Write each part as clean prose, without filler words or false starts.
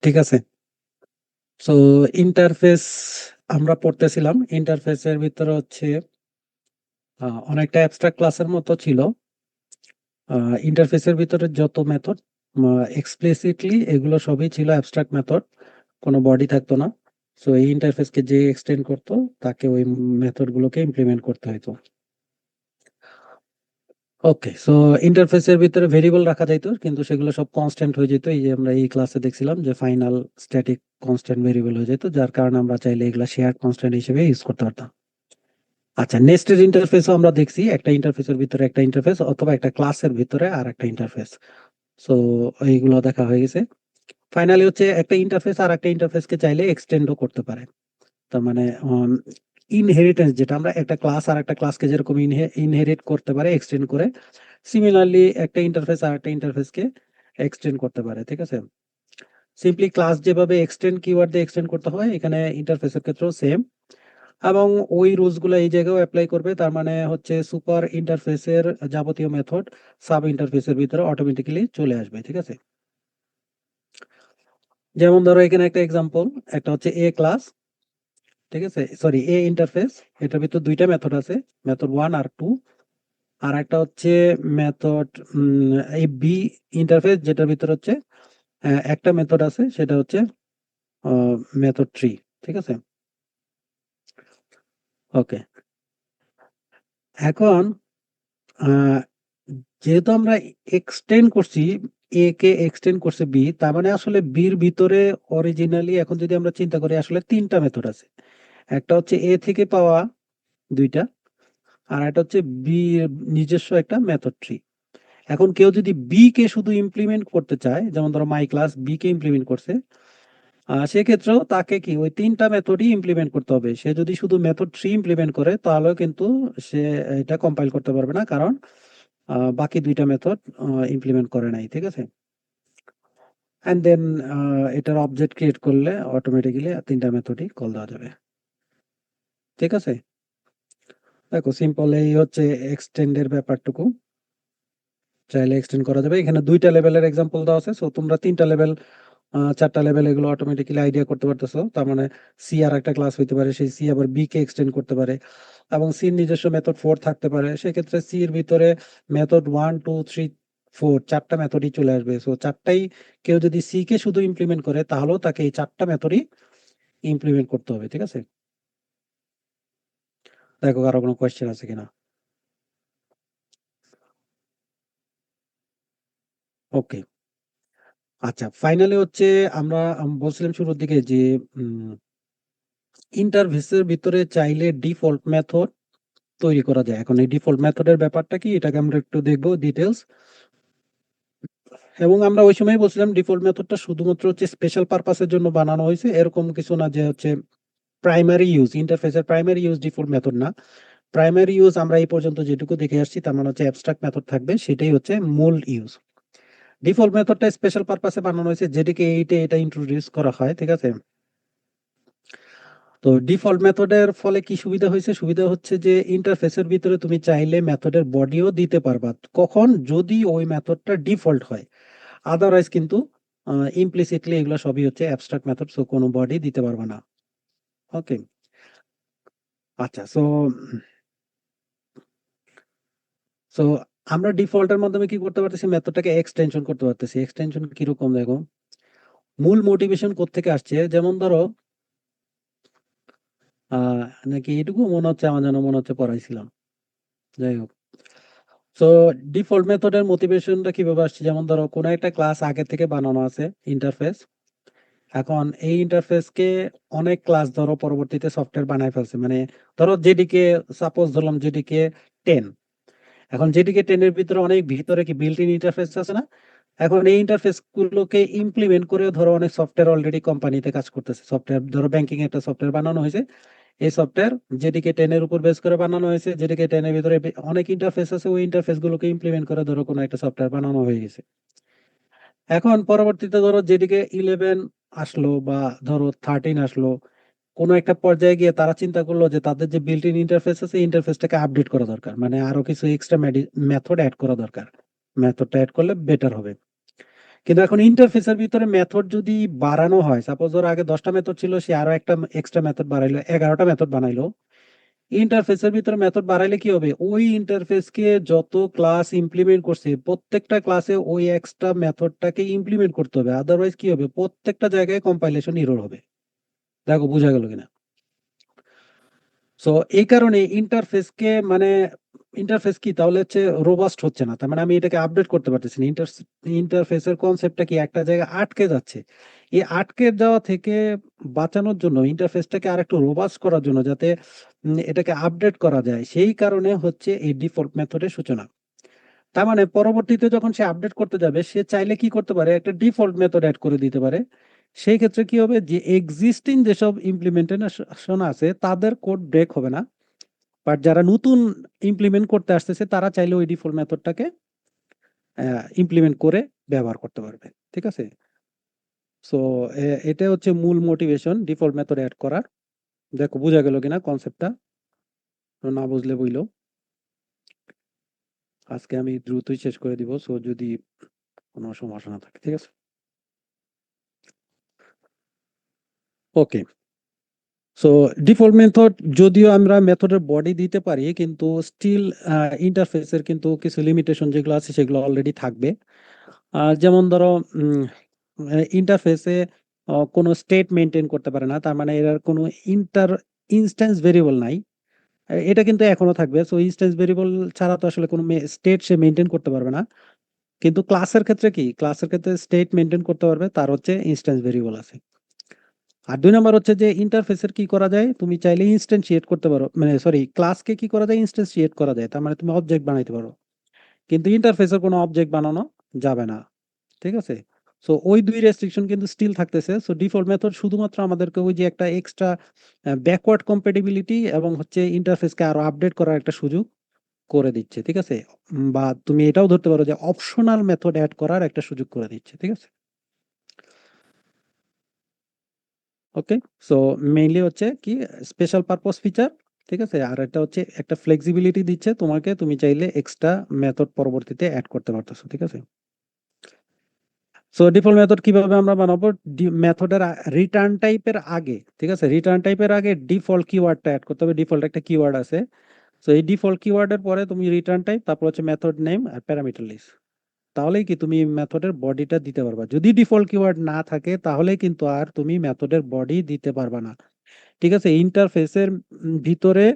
ঠিক আছে। So interface আমরা পড়তেছিলাম। ইন্টারফেসের ভিতরে হচ্ছে অনেকটা অ্যাবস্ট্রাক্ট ক্লাসের মতো ছিল। ইন্টারফেসের ভিতরে যত মেথড এক্সপ্লিসিটলি এগুলো সবই ছিল অ্যাবস্ট্রাক্ট মেথড, কোনো বডি থাকতো না। সো এই ইন্টারফেসকে যে এক্সটেন্ড করতো তাকে ওই মেথড গুলোকে ইমপ্লিমেন্ট করতে হতো। ওকে, সো ইন্টারফেসের ভিতরে ভেরিয়েবল রাখা যাইতো, কিন্তু সেগুলো সব কনস্ট্যান্ট হয়ে যেত। এই যে আমরা এই ক্লাসে দেখছিলাম যে ফাইনাল স্ট্যাটিক কনস্ট্যান্ট ভেরিয়েবল হয়ে যেত, যার কারণে আমরা চাইলে এগুলা শেয়ার্ড কনস্ট্যান্ট হিসেবে ইউজ করতে পারতাম। আচ্ছা, নেস্টেড ইন্টারফেসও আমরা দেখছি, একটা ইন্টারফেসের ভিতরে একটা ইন্টারফেস অথবা একটা ক্লাসের ভিতরে আর একটা ইন্টারফেস। সো এইগুলো দেখা হয়ে গেছে। ফাইনালি হচ্ছে একটা ইন্টারফেস আর একটা ইন্টারফেসকে চাইলে এক্সটেন্ডও করতে পারে। তার মানে ইনহেরিটেন্স, যেটা আমরা একটা ক্লাস আর একটা ক্লাসকে যেরকম ইনহেরিট করতে পারে এক্সটেন্ড করে, সিমিলারলি একটা ইন্টারফেস আর একটা ইন্টারফেসকে এক্সটেন্ড করতে পারে। ঠিক আছে, সিম্পলি ক্লাস যেভাবে এক্সটেন্ড কিওয়ার্ড দিয়ে এক্সটেন্ড করতে হয়, এখানে ইন্টারফেসের ক্ষেত্রেও সেম। এবং ওই রুলস গুলো এই জায়গাও অ্যাপ্লাই করবে। তার মানে হচ্ছে সুপার ইন্টারফেসের যাবতীয় মেথড সাব ইন্টারফেসের ভিতরে অটোমেটিক্যালি চলে আসবে। ঠিক আছে, যেমন ধরো এখানে একটা এক্সাম্পল, একটা হচ্ছে এ ক্লাস, ঠিক আছে, সরি এ ইন্টারফেস। এটার ভিতর দুইটা মেথড আছে, মেথড 1 আর 2। আর একটা হচ্ছে মেথড এই বি ইন্টারফেস, যেটার ভিতর হচ্ছে একটা মেথড আছে, সেটা হচ্ছে মেথড 3। ঠিক আছে, ওকে। এখন আহ, যেহেতু আমরা এক্সটেন্ড করছি, এ কে এক্সটেন্ড করছে বি, তার মানে আসলে বির ভিতরে অরিজিনালি এখন যদি আমরা চিন্তা করি আসলে তিনটা মেথড আছে। একটা হচ্ছে এ থেকে পাওয়া দুইটা, আর একটা হচ্ছে বি নিজস্ব একটা মেথড 3। এখন কেউ যদি বি কে শুধু ইমপ্লিমেন্ট করতে চায়, যেমন ধরো মাই ক্লাস বি কে ইমপ্লিমেন্ট করছে, সেক্ষেত্রেও তাকে কি ওই তিনটা মেথডই ইমপ্লিমেন্ট করতে হবে। সে যদি শুধু মেথড 3 ইমপ্লিমেন্ট করে তাহলেও কিন্তু সে এটা কম্পাইল করতে পারবে না, কারণ বাকি দুইটা মেথড ইমপ্লিমেন্ট করে নাই। ঠিক আছে, অ্যান্ড দেন এটার অবজেক্ট ক্রিয়েট করলে অটোমেটিক্যালি তিনটা মেথডই কল দেওয়া যাবে। ঠিক আছে, দেখো সিম্পল এই হচ্ছে এক্সটেন্ডের ব্যাপারটুকু। চাইলে এক্সটেন্ড করা যাবে। এখানে দুইটা লেভেলের এক্সাম্পল দেওয়া আছে, সো তোমরা তিনটা লেভেল চারটা লেভেল এগুলো অটোমেটিক্যালি আইডিয়া করতে পারতেছো। তার মানে সি আর একটা ক্লাস হইতে পারে, সেই সি আবার বি কে এক্সটেন্ড করতে পারে, এবং সির নিজস্ব মেথড 4 থাকতে পারে। সেক্ষেত্রে সি এর ভিতরে মেথড 1 2 3 4 চারটা মেথডই চলে আসবে। সো চারটাই, কেউ যদি সি কে শুধু ইমপ্লিমেন্ট করে তাহলেও তাকে এই চারটা মেথডই ইমপ্লিমেন্ট করতে হবে। ঠিক আছে, দেখো কারো কোনো কোয়েশ্চেন আছে কিনা। ওকে, আচ্ছা, ফাইনালি হচ্ছে আমরা বলছিলাম শুরুর দিকে যে ইন্টারফেসের ভিতরে চাইলে ডিফল্ট মেথড তৈরি করা যায়। এখন এই ডিফল্ট মেথডের ব্যাপারটা কি, এটাকে আমরা একটু দেখবো ডিটেলস। এবং আমরা ওই সময় বলছিলাম ডিফল্ট মেথডটা শুধুমাত্র হচ্ছে স্পেশাল পারপাসের জন্য বানানো হয়েছে, এরকম কিছু না যে হচ্ছে প্রাইমারি ইউজ, ইন্টারফেসের প্রাইমারি ইউজ ডিফল্ট মেথড না। প্রাইমারি ইউজ আমরা এই পর্যন্ত যেটুকু দেখে আসছি, তার মানে হচ্ছে অ্যাবস্ট্রাক্ট মেথড থাকবে, সেটাই হচ্ছে মূল ইউজ। ডিফল্ট মেথডটা স্পেশাল পারপাসে বানানো হয়েছে, যেটিকে এইটা এটা ইন্ট্রোডিউস করা হয়। ঠিক আছে, তো ডিফল্ট মেথডের ফলে কি সুবিধা হয়েছে, সুবিধা হচ্ছে যে ইন্টারফেসের ভিতরে তুমি চাইলে মেথডের বডিও দিতে পারবা, কখন যদি ওই মেথডটা ডিফল্ট হয়। আদারওয়াইজ কিন্তু ইমপ্লিসিটলি এগুলো সবই হচ্ছে অ্যাবস্ট্রাক্ট মেথড, সো কোনো বডি দিতে পারবে না। ওকে, আচ্ছা, সো সো আমরা ডিফল্টের মাধ্যমে কি করতে পারতেছি, মেথডটাকে এক্সটেনশন করতে পারতেছি। এক্সটেনশন কিরকম দেখো, মূল মোটিভেশন কোত্থেকে আসছে, যেমন ধরো আহ নাকি এটুকু মনে হচ্ছে, আমার যেন মনে হচ্ছে পড়াইছিলাম, যাই হোক। তো ডিফল্ট মেথডের মোটিভেশনটা কিভাবে আসছে, যেমন ধরো কোনো একটা ক্লাস আগে থেকে বানানো আছে ইন্টারফেস। এখন এই ইন্টারফেসকে অনেক ক্লাস ধরো পরবর্তীতে সফটওয়্যার বানায় ফেলছে, মানে ধরো জেডিকে, সাপোজ ধরলাম জেডিকে 10। এখন জেডিকে 10 এর ভিতরে অনেক ভিতরে কি বিল্ট ইন ইন্টারফেস আছে না। এখন এই ইন্টারফেস গুলোকে ইমপ্লিমেন্ট করে ধরো অনেক সফটওয়্যার অলরেডি কোম্পানিতে কাজ করতেছে। সফটওয়্যার ধরো ব্যাংকিং একটা সফটওয়্যার বানানো হয়েছে, এই সফটওয়্যার জেডিকে 10 এর উপর বেস করে বানানো হয়েছে। জেডিকে 10 এর ভিতরে অনেক ইন্টারফেস আছে, ওই ইন্টারফেস গুলোকে ইমপ্লিমেন্ট করে ধরো কোনো একটা সফটওয়্যার বানানো হয়ে গেছে। এখন পরবর্তীতে ধরো জেডিকে 11 আসলো বা ধরো 13 আসলো, কোনো একটা পর্যায়ে গিয়ে তারা চিন্তা করলো যে তাদের যে বিল্ট ইন ইন্টারফেস আছে, ইন্টারফেসটাকে আপডেট করা দরকার, মানে আরো কিছু এক্সট্রা মেথড অ্যাড করা দরকার। মেথডটা অ্যাড করলে বেটার হবে। কিন্তু এখন ইন্টারফেসের ভিতরে মেথড যদি বাড়ানো হয়, সাপোজ ওর আগে 10টা মেথড ছিল, সে আরো একটা এক্সট্রা মেথড বাড়াইলো, 11টা মেথড বানাইলো। ইন্টারফেসের ভিতরে মেথড বাড়াইলে কি হবে, ওই ইন্টারফেসকে যত ক্লাস ইমপ্লিমেন্ট করছে প্রত্যেকটা ক্লাসে ওই এক্সট্রা মেথডটাকে ইমপ্লিমেন্ট করতে হবে, আদারওয়াইজ কি হবে, প্রত্যেকটা জায়গায় কম্পাইলেশন এরর হবে। দেখো বোঝা গেল কিনা? সো এই কারণে ইন্টারফেসকে মানে ইন্টারফেস কি তাহলে হচ্ছে রোবাস্ট হচ্ছে না, তার মানে আমি এটাকে আপডেট করতে পারতেছি না। ইন্টারফেসের কনসেপ্টটা কি একটা জায়গায় আটকে যাচ্ছে। এই আটকে যাওয়া থেকে বাঁচানোর জন্য, ইন্টারফেসটাকে আর একটু রোবাস্ট করার জন্য, যাতে এটাকে আপডেট করা যায়, সেই কারণে হচ্ছে এই ডিফল্ট মেথডের সূচনা। তার মানে পরবর্তীতে যখন সে আপডেট করতে যাবে, সে চাইলে কি করতে পারে, একটা ডিফল্ট মেথড অ্যাড করে দিতে পারে। সেই ক্ষেত্রে কি হবে, যে এক্সিস্টিং যেসব ইমপ্লিমেন্টেশন আছে তাদের কোড ব্রেক হবে না, বাট যারা নতুন ইমপ্লিমেন্ট করতে আসতেছে তারা চাইলে ওই ডিফল্ট মেথডটাকে ইমপ্লিমেন্ট করে ব্যবহার করতে পারবে। ঠিক আছে? সো এটা হচ্ছে মূল মোটিভেশন ডিফল্ট মেথড অ্যাড করার। দেখো বোঝা গেল কিনা কনসেপ্টটা? না বুঝলে বইলো। আজকে আমি দ্রুতই শেষ করে দিব, সো যদি কোনো সমস্যা না থাকে। ঠিক আছে, ওকে। সো ডিফল্ট মেথড, যদিও আমরা মেথডের বডি দিতে পারি, কিন্তু স্টিল ইন্টারফেসের কিন্তু কিছু লিমিটেশন যেগুলো আছে সেগুলো অলরেডি থাকবে। যেমন ধরো ইন্টারফেসে কোনো স্টেট মেনটেন করতে পারে না, তার মানে এর কোনো ইনস্ট্যান্স ভেরিয়েবল নাই। এটা কিন্তু এখনো থাকবে। সো ইনস্ট্যান্স ভেরিয়েবল ছাড়া তো আসলে কোনো স্টেট সে মেনটেন করতে পারবে না। কিন্তু ক্লাসের ক্ষেত্রে কি, ক্লাসের ক্ষেত্রে স্টেট মেনটেন করতে পারবে, তার হচ্ছে ইনস্ট্যান্স ভেরিয়েবল আছে। আর 2 নাম্বার হচ্ছে যে ইন্টারফেসের কি করা যায়, তুমি চাইলে ইনস্ট্যান্সিয়েট করতে পারো, মানে সরি, ক্লাসকে কি করা যায়, ইনস্ট্যান্সিয়েট করা যায়, তার মানে তুমি অবজেক্ট বানাইতে পারো। কিন্তু ইন্টারফেসের কোনো অবজেক্ট বানানো যাবে না। ঠিক আছে? সো ওই 2 রেস্ট্রিকশন কিন্তু স্টিল থাকতেছে। সো ডিফল্ট মেথড শুধুমাত্র আমাদেরকে ওই যে একটা এক্সট্রা ব্যাকওয়ার্ড কম্প্যাটিবিলিটি এবং হচ্ছে ইন্টারফেসকে আরো আপডেট করার একটা সুযোগ করে দিচ্ছে। ঠিক আছে? বা তুমি এটাও ধরতে পারো যে অপশনাল মেথড এড করার একটা সুযোগ করে দিচ্ছে। ঠিক আছে? ওকে। সো মেইনলি হচ্ছে কি, স্পেশাল পারপোজ ফিচার। ঠিক আছে? আর এটা হচ্ছে একটা ফ্লেক্সিবিলিটি দিচ্ছে তোমাকে, তুমি চাইলে এক্সট্রা মেথড পরবর্তীতে এড করতে পারতেছো। ঠিক আছে? সো ডিফল্ট মেথড কিভাবে আমরা বানাবো, মেথডের রিটার্ন টাইপের আগে, ঠিক আছে, রিটার্ন টাইপের আগে ডিফল্ট কিওয়ার্ডটা অ্যাড করতে হবে। ডিফল্ট একটা কিওয়ার্ড আছে। সো এই ডিফল্ট কিওয়ার্ডের পরে তুমি রিটার্ন টাইপ, তারপর হচ্ছে মেথড নেম আর প্যারামিটার লিস্ট। তাহলেই কি তুমি মেথডের বডিটা দিতে পারবা। যদি ডিফল্ট কিওয়ার্ড না থাকে তাহলে কিন্তু আর তুমি মেথডের বডি দিতে পারবা না। ঠিক আছে? ইন্টারফেসের ভিতরে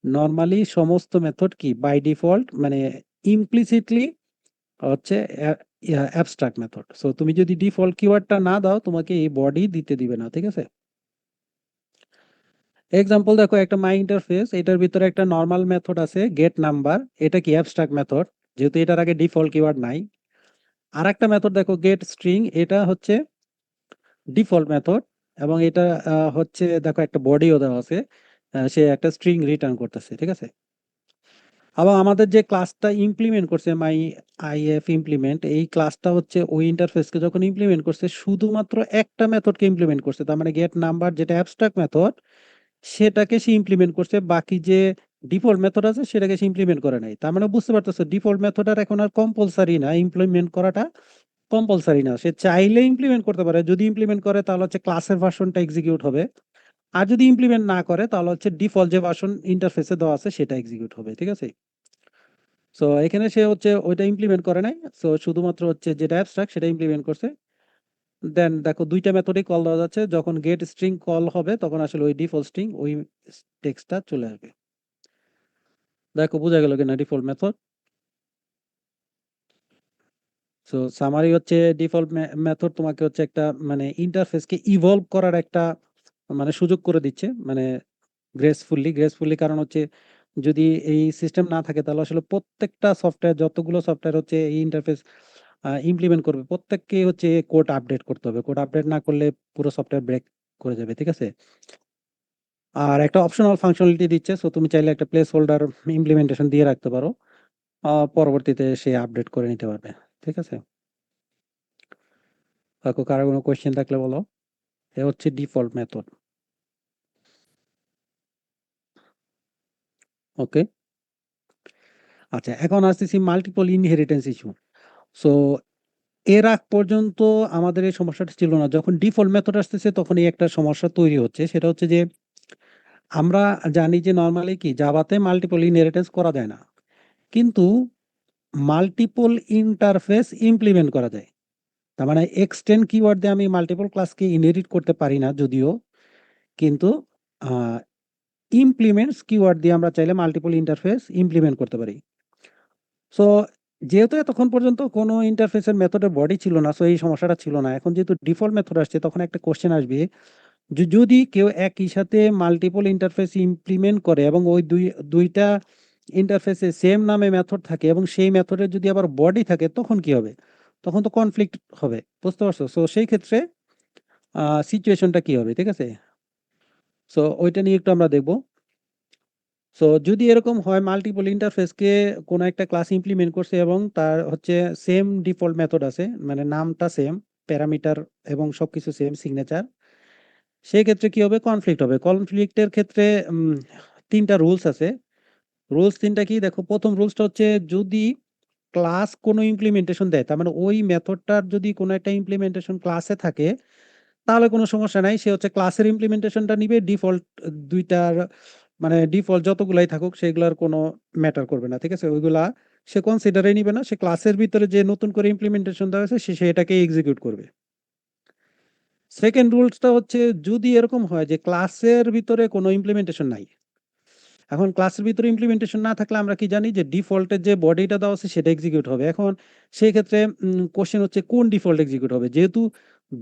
নরমালি সমস্ত মেথড কি বাই ডিফল্ট মানে ইমপ্লিসিটলি হচ্ছে অ্যাবস্ট্রাক্ট মেথড। সো তুমি যদি ডিফল্ট কিওয়ার্ডটা না দাও, তোমাকে এই বডি দিতে দিবে না। ঠিক আছে? এক্সাম্পল দেখো, একটা মাই ইন্টারফেস, এটার ভিতরে একটা নরমাল মেথড আছে গেট নাম্বার। এটা কি অ্যাবস্ট্রাক্ট মেথড, যেহেতু এটার আগে ডিফল্ট কিওয়ার্ড নাই। আর একটা মেথড দেখো গেট স্ট্রিং, এটা হচ্ছে ডিফল্ট মেথড, এবং এটা হচ্ছে দেখো একটা বডিও দেওয়া আছে, সে একটা স্ট্রিং রিটার্ন করতেছে। ঠিক আছে? আবার আমাদের যে ক্লাসটা ইমপ্লিমেন্ট করছে মাই আইএফ ইমপ্লিমেন্ট, এই ক্লাসটা হচ্ছে ওই ইন্টারফেসকে যখন ইমপ্লিমেন্ট করছে শুধুমাত্র একটা মেথডকে ইমপ্লিমেন্ট করছে, তার মানে গেট নাম্বার যেটা অ্যাবস্ট্রাক্ট মেথড সেটাকে সে ইমপ্লিমেন্ট করছে, বাকি যে ডিফল্ট মেথড আছে সেটাকে সে ইমপ্লিমেন্ট করে নাই। তার মানে বুঝতে পারতেছো ডিফল্ট মেথড আর এখন আর কম্পালসারি না, ইমপ্লিমেন্ট করাটা কম্পালসারি না। সে চাইলে ইমপ্লিমেন্ট করতে পারে, যদি ইমপ্লিমেন্ট করে তাহলে হচ্ছে ক্লাসের ভার্সনটা এক্সিকিউট হবে। আর যদি ইমপ্লিমেন্ট না করে তাহলে হচ্ছে ডিফল্ট যে ভার্সন ইন্টারফেসে দেওয়া আছে সেটা এক্সিকিউট হবে। ঠিক আছে? সো এখানে সে হচ্ছে ওইটা ইমপ্লিমেন্ট করে নাই, সো শুধুমাত্র হচ্ছে যেটা অ্যাবস্ট্রাক্ট সেটা ইমপ্লিমেন্ট করছে। দেন দেখো দুইটা মেথডই কল দেওয়া যাচ্ছে, যখন গেট স্ট্রিং কল হবে তখন আসলে ওই ডিফল্ট স্ট্রিং ওই টেক্সটটা চলে আসবে। দেখো বোঝা গেল কিনা ডিফল্ট মেথড? সো সামারি হচ্ছে ডিফল্ট মেথড তোমাকে হচ্ছে একটা মানে ইন্টারফেসকে ইভলভ করার একটা মানে সুযোগ করে দিচ্ছে, মানে গ্রেসফুলি। কারণ হচ্ছে যদি এই সিস্টেম না থাকে তাহলে আসলে প্রত্যেকটা সফটওয়্যার, যতগুলো সফটওয়্যার হচ্ছে এই ইন্টারফেস ইমপ্লিমেন্ট করবে, প্রত্যেককে হচ্ছে কোড আপডেট করতে হবে। কোড আপডেট না করলে পুরো সফটওয়্যার ব্রেক করে যাবে। ঠিক আছে? আর একটা অপশনাল ফাংশনালিটি দিচ্ছে, সো তুমি চাইলে একটা প্লেস হোল্ডার ইমপ্লিমেন্টেশন দিয়ে রাখতে পারো, পরবর্তীতে সে আপডেট করে নিতে পারবে। ঠিক আছে? কাকু কারো কোনো কোয়েশ্চেন থাকলে বলো। এ হচ্ছে ডিফল্ট মেথড। ওকে। আচ্ছা, এখন আসতেছি মাল্টিপল ইনহেরিটেন্স ইস্যু। সো এর আগ পর্যন্ত আমাদের এই সমস্যাটা ছিল না। যখন ডিফল্ট মেথড আসতেছে তখন এই একটা সমস্যা তৈরি হচ্ছে। সেটা হচ্ছে যে আমরা জানি যে নরমালি কি জাভাতে মাল্টিপল ইনহেরিটেন্স করা যায় না। কিন্তু মাল্টিপল ইন্টারফেস ইমপ্লিমেন্ট করা যায়। তার মানে এক্সটেন্ড কিওয়ার্ড দিয়ে আমি মাল্টিপল ক্লাসকে ইনহেরিট করতে পারি না যদিও, কিন্তু আ ইমপ্লিমেন্টস কিওয়ার্ড দিয়ে আমরা চাইলে মাল্টিপল ইন্টারফেস ইমপ্লিমেন্ট করতে পারি। সো যেহেতু এতক্ষণ পর্যন্ত কোনো ইন্টারফেসের মেথডের বডি ছিল না, সো এই সমস্যাটা ছিল না। এখন যেহেতু ডিফল্ট মেথড আসছে তখন একটা কোয়েশ্চেন আসবে যদি কেউ একই সাথে মাল্টিপল ইন্টারফেস ইমপ্লিমেন্ট করে এবং ওই দুইটা ইন্টারফেসে সেম নামে মেথড থাকে এবং সেই মেথডের যদি আবার বডি থাকে তখন কি হবে? তখন তো কনফ্লিক্ট হবে। বুঝতে পারছো? সো সেই ক্ষেত্রে সিচুয়েশনটা কি হবে? ঠিক আছে? সো ওইটা নিয়ে একটু আমরা দেখব। সো যদি এরকম হয় মাল্টিপল ইন্টারফেসকে কোনো একটা ক্লাস ইমপ্লিমেন্ট করছে এবং তার হচ্ছে সেম ডিফল্ট মেথড আছে, মানে নামটা সেম, প্যারামিটার এবং সবকিছু সেম, সিগনেচার। সেক্ষেত্রে কি হবে? কনফ্লিক্ট হবে। কনফ্লিক্টের ক্ষেত্রে ৩ টা রুলস আছে। রুলস ৩ টা কি? দেখো, ১ম রুলসটা হচ্ছে যদি ক্লাস কোনো ইমপ্লিমেন্টেশন দেয়, তার মানে ওই মেথডটার যদি কোনো একটা ইমপ্লিমেন্টেশন ক্লাসে থাকে, তাহলে কোনো সমস্যা নাই। সে হচ্ছে ক্লাসের ইমপ্লিমেন্টেশনটা নিবে, ডিফল্ট ২ টার মানে ডিফল্ট যতগুলাই থাকুক সেগুলার কোনো ম্যাটার করবে না। ঠিক আছে? ওইগুলা সে কনসিডারেই নিবে না। সে ক্লাসের ভিতরে যে নতুন করে ইমপ্লিমেন্টেশন দেওয়া হয়েছে সে সেটাকেই এক্সিকিউট করবে। সেকেন্ড রুলসটা হচ্ছে যদি এরকম হয় যে ক্লাসের ভিতরে কোনো ইমপ্লিমেন্টেশন নাই। এখন ক্লাসের ভিতরে ইমপ্লিমেন্টেশন না থাকলে আমরা কি জানি যে ডিফল্টের যে বডিটা দেওয়া আছে সেটা এক্সিকিউট হবে। এখন সেই ক্ষেত্রে কোশ্চেন হচ্ছে কোন ডিফল্ট এক্সিকিউট হবে? যেহেতু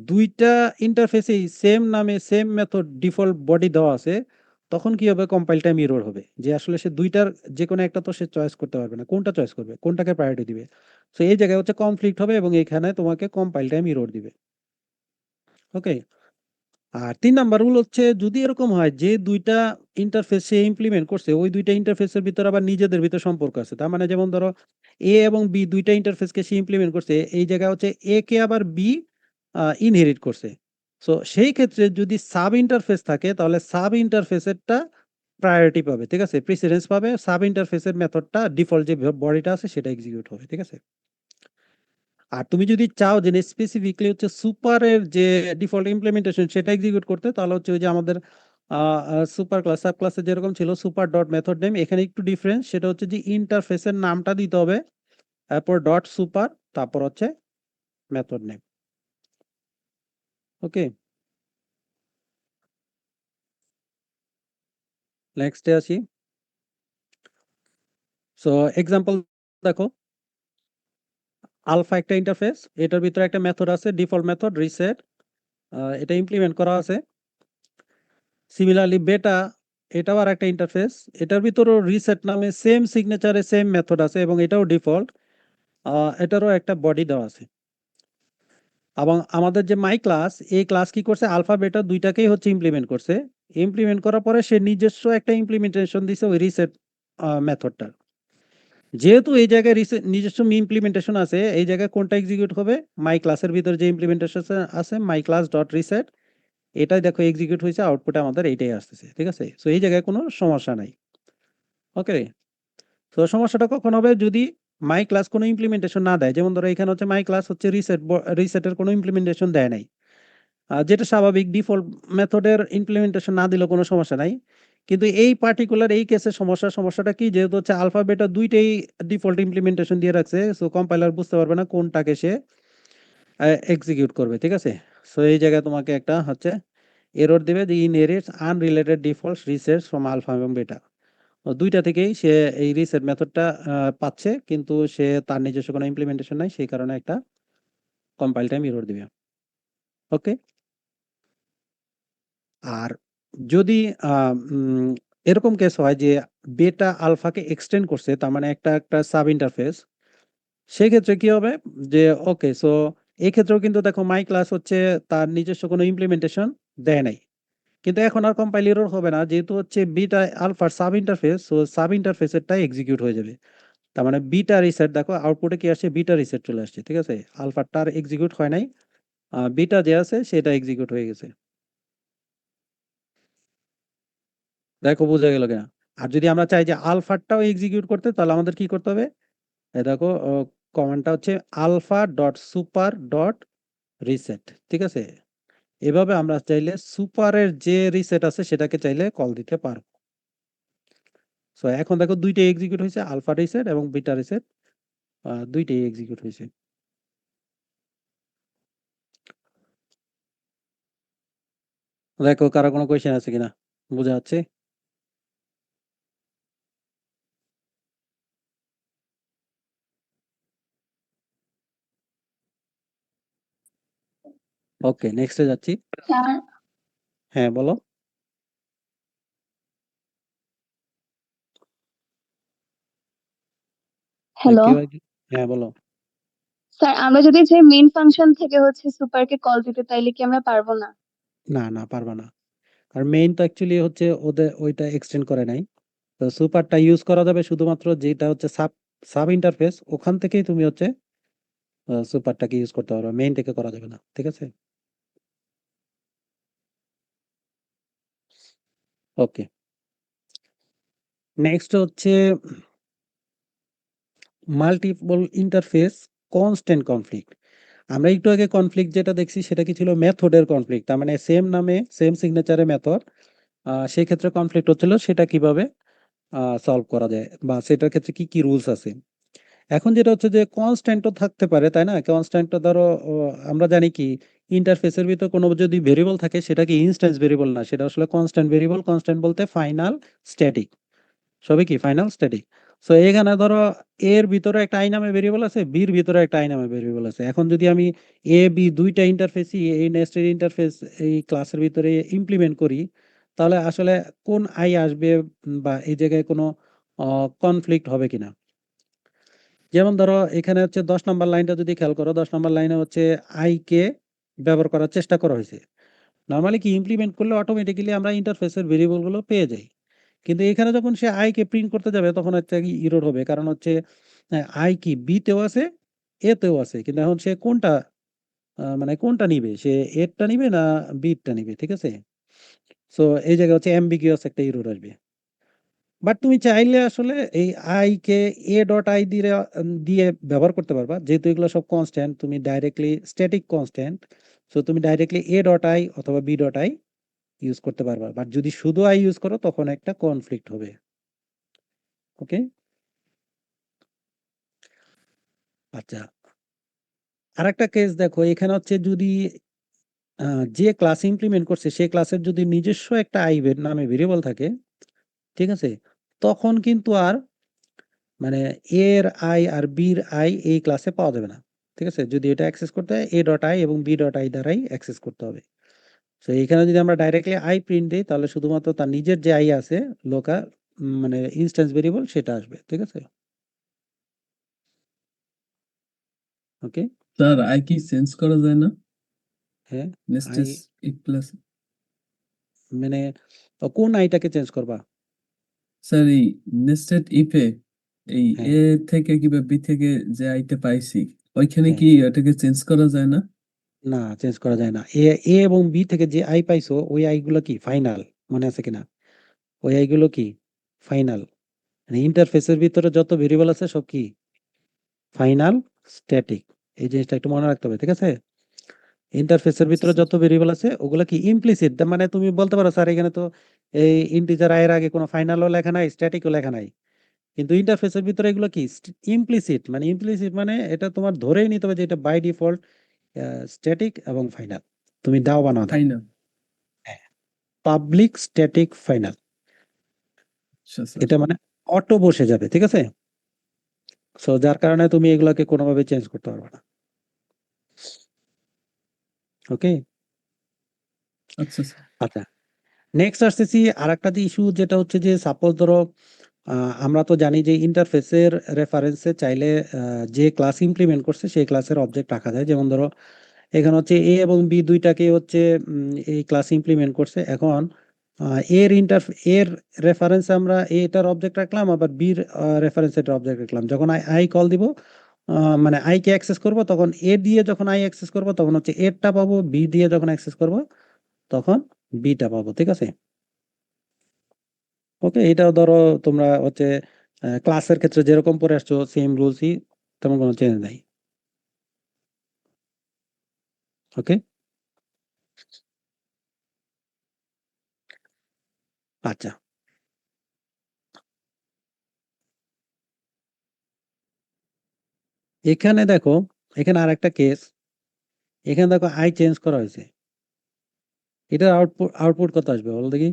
২ টা ইন্টারফেসেই সেম নামে সেম মেথড ডিফল্ট বডি দেওয়া আছে, তখন কি হবে? কম্পাইল টাইম এরর হবে। যে আসলে সে ২ টার যেকোনো একটা তো সে চয়েস করতে পারবে না। কোনটা চয়েস করবে? কোনটাকে প্রায়োরিটি দিবে? সো এই জায়গায় হচ্ছে কনফ্লিক্ট হবে এবং এখানে তোমাকে কম্পাইল টাইম এরর দিবে। ওকে? আর ৩ নাম্বার রুল হচ্ছে যদি এরকম হয় যে ২ টা ইন্টারফেস সে ইমপ্লিমেন্ট করছে, ওই ২ টা ইন্টারফেসের ভিতরে আবার নিজেদের ভিতরে সম্পর্ক আছে। তার মানে যেমন ধরো A এবং B ২ টা ইন্টারফেসকে সে ইমপ্লিমেন্ট করছে। এই জায়গায় হচ্ছে A কে আবার B ইনহেরিট করছে। সো সেই ক্ষেত্রে যদি সাব ইন্টারফেস থাকে তাহলে সাব ইন্টারফেসেরটা প্রায়োরিটি পাবে। ঠিক আছে? প্রিসিডেন্স পাবে। সাব ইন্টারফেসের মেথডটা ডিফল্ট যে বডিটা আছে সেটা এক্সিকিউট হবে। ঠিক আছে? আর তুমি যদি চাও যে স্পেসিফিকলি হচ্ছে সুপারের যে ডিফল্ট ইমপ্লিমেন্টেশন সেটা এক্সিকিউট করতে, তাহলে হচ্ছে ওই যে আমাদের সুপার ক্লাস সাব ক্লাসে যেরকম ছিল সুপার ডট মেথড নেম, এখানে একটু ডিফারেন্স। সেটা হচ্ছে যে ইন্টারফেসের নামটা দিতে হবে, তারপর ডট সুপার, তারপর হচ্ছে মেথড নেম। ওকে, নেক্সটে আসি। সো এক্সাম্পল দেখো, আলফা একটা ইন্টারফেস, এটার ভিতরে একটা মেথড আছে ডিফল্ট মেথড রিসেট, এটা ইমপ্লিমেন্ট করা আছে। সিমিলারলি বেটা, এটাও আর একটা ইন্টারফেস, এটার ভিতরেও রিসেট নামে সেম সিগনেচারে সেম মেথড আছে এবং এটাও ডিফল্ট, এটারও একটা বডি দেওয়া আছে। এবং আমাদের যে মাই ক্লাস, এই ক্লাস কি করছে? আলফা বেটা দুইটাকেই হচ্ছে ইমপ্লিমেন্ট করছে। ইমপ্লিমেন্ট করার পরে সে নিজস্ব একটা ইমপ্লিমেন্টেশন দিছে ওই রিসেট মেথডটার। যেহেতু এই জায়গায় নিজস্ব ইমপ্লিমেন্টেশন আছে, এই জায়গায় কোনটা এক্সিকিউট হবে? মাই ক্লাসের ভিতরে যে ইমপ্লিমেন্টেশন আছে মাই ক্লাস ডট রিসেট, এটাই দেখো এক্সিকিউট হয়েছে, আউটপুটে আমাদের এইটাই আসতেছে। ঠিক আছে? সো এই জায়গায় কোনো সমস্যা নাই। ওকে, তো সমস্যাটা কখন হবে? যদি মাই ক্লাস কোনো ইমপ্লিমেন্টেশন না দেয়। যেমন ধরো এখানে হচ্ছে মাই ক্লাস হচ্ছে রিসেটের কোনো ইমপ্লিমেন্টেশন দেয় নাই, যেটা স্বাভাবিক। ডিফল্ট মেথডের ইমপ্লিমেন্টেশন না দিলেও কোনো সমস্যা নাই। কিন্তু এই পার্টিকুলার এই কেসে সমস্যাটা কি? যেহেতু হচ্ছে আলফা বেটা দুইটাই ডিফল্ট ইমপ্লিমেন্টেশন দিয়ে রাখছে, সো কম্পাইলার বুঝতে পারবে না কোনটাকে সে এক্সিকিউট করবে। ঠিক আছে? সো এই জায়গায় তোমাকে একটা হচ্ছে এরর দিবে যে ইনহেরিটস আনরিলেটেড ডিফল্ট রিসেটস ফ্রম আলফা এবং বেটা। দুইটা থেকেই সে এই রিসেট মেথডটা পাচ্ছে, কিন্তু সে তার নিজস্ব কোনো ইমপ্লিমেন্টেশন নাই, সেই কারণে একটা কম্পাইল টাইম এরর দিবে। ওকে, আর যদি এরকম কেস হয় যে বেটা আলফাকে এক্সটেন্ড করছে, তার মানে একটা সাব ইন্টারফেস, সেক্ষেত্রে কি হবে? যে ওকে, সো এই ক্ষেত্রেও কিন্তু দেখো মাই ক্লাস হচ্ছে তার নিজস্ব কোনো ইমপ্লিমেন্টেশন দেয় নাই, কিন্তু এখন আর কম্পাইল এরর হবে না, যেহেতু হচ্ছে বিটা আলফার সাব ইন্টারফেস, সো সাব ইন্টারফেসেরটাই এক্সিকিউট হয়ে যাবে। তার মানে বিটা রিসেট, দেখো আউটপুটে কি আসছে? বিটা রিসেট চলে আসছে। ঠিক আছে? আলফাটার এক্সিকিউট হয় নাই, বিটা যে আছে সেটা এক্সিকিউট হয়ে গেছে। দেখো বোঝা গেল কিনা? আর যদি আমরা চাই যে আলফাটাও এক্সিকিউট করতে, তাহলে আমাদের কি করতে হবে? দেখো কমান্ডটা হচ্ছে alpha.super.reset, ঠিক আছে? এভাবে আমরা চাইলে সুপারের যে রিসেট আছে সেটাকে চাইলে কল দিতে পারবো। সো এখন দেখো দুইটাই এক্সিকিউট হয়েছে, আলফা রিসেট এবং বিটা রিসেট দুইটাই এক্সিকিউট হয়েছে। দেখো কারো কোনো কোয়েশ্চেন আছে কিনা, বোঝা যাচ্ছে? ওকে, নেক্সটে যাচ্ছি। স্যার হ্যাঁ বলো। হ্যালো হ্যাঁ বলো। স্যার, আমরা যদি যে মেইন ফাংশন থেকে হচ্ছে সুপারকে কল দিতে তাইলে কি আমরা পারবো না? না না, পারবা না। আর মেইন তো অ্যাকচুয়ালি হচ্ছে ওদের ওইটা এক্সটেন্ড করে নাই। তো সুপারটা ইউজ করা যাবে শুধুমাত্র যেটা হচ্ছে সাব সাব ইন্টারফেস, ওখান থেকেই তুমি হচ্ছে সুপারটাকে ইউজ করতে পারবে, মেইন থেকে করা যাবে না, ঠিক আছে? ওকে, নেক্সট হচ্ছে মাল্টিপল ইন্টারফেস কনস্ট্যান্ট কনফ্লিক্ট। আমরা একটু আগে কনফ্লিক্ট যেটা দেখছি সেটা কি ছিল? মেথডের কনফ্লিক্ট, তার মানে সেম নামে সেম সিগনেচারে মেথড, সেই ক্ষেত্রে কনফ্লিক্ট হচ্ছিল, সেটা কিভাবে সলভ করা যায় বা সেটার ক্ষেত্রে কি কি রুলস আছে। এখন যেটা হচ্ছে যে কনস্ট্যান্টও থাকতে পারে, তাই না? কনস্ট্যান্টটা ধরো আমরা জানি কি ইন্টারফেসের ভিতর কোনো যদি ভেরিয়েবল থাকে সেটা কি ইনস্ট্যান্স ভেরিয়েবল না, সেটা আসলে কনস্ট্যান্ট ভেরিয়েবল। কনস্ট্যান্ট বলতে ফাইনাল স্ট্যাটিক, সবই কি ফাইনাল স্ট্যাটিক। সো এখানে ধরো এর ভিতরে একটা আই নামে ভেরিয়েবল আছে, বির ভিতরে একটা আই নামে ভেরিয়েবল আছে। এখন যদি আমি এ বি দুইটা ইন্টারফেসই এই নেস্টেড ইন্টারফেস এই ক্লাসের ভিতরে ইমপ্লিমেন্ট করি, তাহলে আসলে কোন আই আসবে বা এই জায়গায় কোনো কনফ্লিক্ট হবে কিনা। যেমন ধরো এখানে হচ্ছে 10 নম্বর লাইনটা যদি খেয়াল করো, 10 নম্বর লাইনে হচ্ছে আই কে ব্যবহার করার চেষ্টা করা হয়েছে। নর্মালি কি ইমপ্লিমেন্ট করলে অটোমেটিক্যালি আমরা ইন্টারফেসের ভেরিয়েবল গুলো পেয়ে যাই, কিন্তু এখানে যখন সে আই কে প্রিন্ট করতে যাবে তখন হচ্ছে কি ইরর হবে, কারণ হচ্ছে আই কি বি তেও আছে এ তেও আছে, কিন্তু এখন সে কোনটা মানে কোনটা নিবে, সে এরটা নিবে না বিটা নিবে, ঠিক আছে? সো এই জায়গায় হচ্ছে অ্যাম্বিগুয়াস একটা ইরর আসবে। বাট তুমি চাইলে আসলে এই I K A dot I দিয়ে দিয়ে ব্যবহার করতে পারবা, যেহেতু এগুলো সব কনস্ট্যান্ট, তুমি ডাইরেক্টলি স্ট্যাটিক কনস্ট্যান্ট, সো তুমি ডাইরেক্টলি এ ডট আই অথবা বি ডট আই ইউজ করতে পারবা। বাট যদি শুধু আই ইউজ করো তখন একটা কনফ্লিক্ট হবে। ওকে, আচ্ছা। আরেকটা কেস দেখো, এখানে হচ্ছে যদি যে ক্লাস ইমপ্লিমেন্ট করছে সেই ক্লাসের যদি নিজস্ব একটা আই নামে ভেরিয়েবল থাকে, ঠিক আছে, তখন কিন্তু আর মানে এর আই আর বির আই এই ক্লাসে পাওয়া যাবে না, ঠিক আছে? যদি এটা অ্যাক্সেস করতে হয় এ ডট আই এবং বি ডট আই দ্বারাই অ্যাক্সেস করতে হবে। তো এখানে যদি আমরা ডাইরেক্টলি আই প্রিন্ট দিই তাহলে শুধুমাত্র তার নিজের যে আই আছে লোকাল মানে ইনস্ট্যান্স ভেরিয়েবল সেটা আসবে, ঠিক আছে? ওকে, স্যার আই কি চেঞ্জ করা যায় না? হ্যাঁ। আই নেস্টেড ইফ প্লাস মানে কোন আইটাকে চেঞ্জ করবা? স্যার এই নেস্টেড ইফে এই হ্যাঁ এ থেকে কিংবা বি থেকে যে আইটা পাইছি ওইখানে হ্যাঁ, কি এটাকে চেঞ্জ করা যায় না? না চেঞ্জ করা যায় না। এ এ এবং বি থেকে যে আই পাইছো ওই আইগুলো কি ফাইনাল, মনে আছে কিনা? ওই আইগুলো কি ফাইনাল, মানে ইন্টারফেসের ভিতরে যত ভেরিয়েবল আছে সব কি ফাইনাল স্ট্যাটিক। এই জিনিসটা একটু মনে রাখতে হবে, ঠিক আছে? ইন্টারফেসের আচ্ছা ভিতরে স্যার। যত ভেরিয়েবল আছে ওগুলো কি ইমপ্লিসিট, মানে তুমি বলতে পারো স্যার এখানে তো এই ইন্টিজার আই এর আগে কোনো ফাইনালও লেখা নাই স্ট্যাটিকও লেখা নাই, কিন্তু ইন্টারফেসের ভিতরে এগুলো কি ইমপ্লিসিট, মানে ইমপ্লিসিট মানে এটা তোমার ধরেই নিতে হবে যে এটা বাই ডিফল্ট স্ট্যাটিক এবং ফাইনাল, তুমি দাও বা না দাও। ফাইনাল। পাবলিক স্ট্যাটিক ফাইনাল, আচ্ছা স্যার। এটা মানে অটো বসে যাবে, ঠিক আছে? সো যার কারণে তুমি এগুলোকে কোনোভাবে চেঞ্জ করতে পারবে না। ওকে, আচ্ছা স্যার। আচ্ছা। নেক্সট আসতেছি আরেকটা যে ইস্যু, যেটা হচ্ছে যে সাপোজ ধরো আমরা তো জানি যে ইন্টারফেসের রেফারেন্সে চাইলে যে ক্লাস ইমপ্লিমেন্ট করছে সেই ক্লাসের অবজেক্ট রাখা যায়। যেমন ধরো এখানে হচ্ছে এ এবং বি দুইটাকে হচ্ছে এই ক্লাস ইমপ্লিমেন্ট করছে। এখন এর রেফারেন্সে আমরা এটার অবজেক্ট রাখলাম, আবার বির রেফারেন্সে এটার অবজেক্ট রাখলাম। যখন আই কল দিব মানে আই কে অ্যাক্সেস করব, তখন এ দিয়ে যখন আই অ্যাক্সেস করব তখন হচ্ছে এরটা পাবো, বি দিয়ে যখন অ্যাক্সেস করব তখন বিটা পাবো, ঠিক আছে? ওকে, এটাও ধরো তোমরা হচ্ছে ক্লাসের ক্ষেত্রে যেরকম পড়ে আসছো সেম রুলসই তেমন কোনো চেঞ্জ নাই। ওকে, আচ্ছা, এখানে দেখো, এখানে আর একটা কেস, এখানে দেখো আই চেঞ্জ করা হয়েছে, এটার আউটপুট আউটপুট কত আসবে বলো দেখি।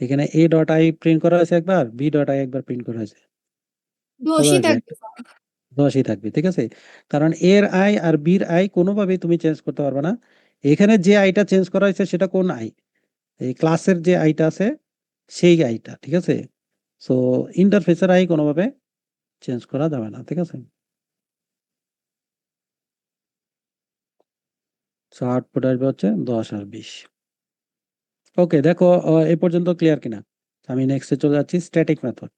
এখানে এ ডট আই প্রিন্ট করা হয়েছে একবার, বি ডট আই একবার প্রিন্ট করা হয়েছে, কত দোষী আসবে? থাকবে স্যার। 10ই থাকবে, ঠিক আছে। কারণ এর আই আর বির আই কোনোভাবেই তুমি চেঞ্জ করতে পারবে না। এখানে যে আইটা চেঞ্জ করা হয়েছে সেটা কোন আই? এই ক্লাসের যে আইটা আছে সেই আইটা, ঠিক আছে। সো ইন্টারফেসের আই কোনোভাবে চেঞ্জ করা যাবে না, ঠিক আছে। সো আউটপুট আসবে হচ্ছে 10 আর 20। ওকে, দেখো এই পর্যন্ত ক্লিয়ার কিনা? আমি নেক্সটে চলে যাচ্ছি, স্ট্যাটিক মেথড।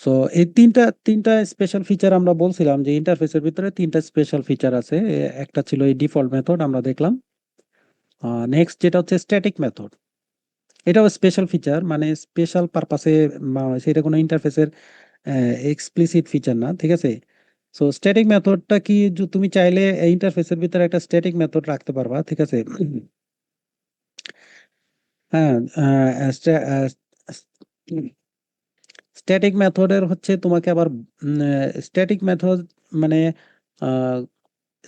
সো এই তিনটা তিনটা স্পেশাল ফিচার আমরা বলছিলাম যে ইন্টারফেসের ভিতরে তিনটা স্পেশাল ফিচার আছে। একটা ছিল এই ডিফল্ট মেথড আমরা দেখলাম। নেক্সট যেটা হচ্ছে স্ট্যাটিক মেথড, এটাও স্পেশাল ফিচার, মানে স্পেশাল পারপাসে, সেটা কোনো ইন্টারফেসের এক্সপ্লিসিট ফিচার না, ঠিক আছে। সো স্ট্যাটিক মেথডটা কি, তুমি চাইলে ইন্টারফেসের ভিতরে একটা স্ট্যাটিক মেথড রাখতে পারবা, ঠিক আছে। হ্যাঁ, স্ট্যাটিক মেথডের হচ্ছে তোমাকে আবার স্ট্যাটিক মেথড মানে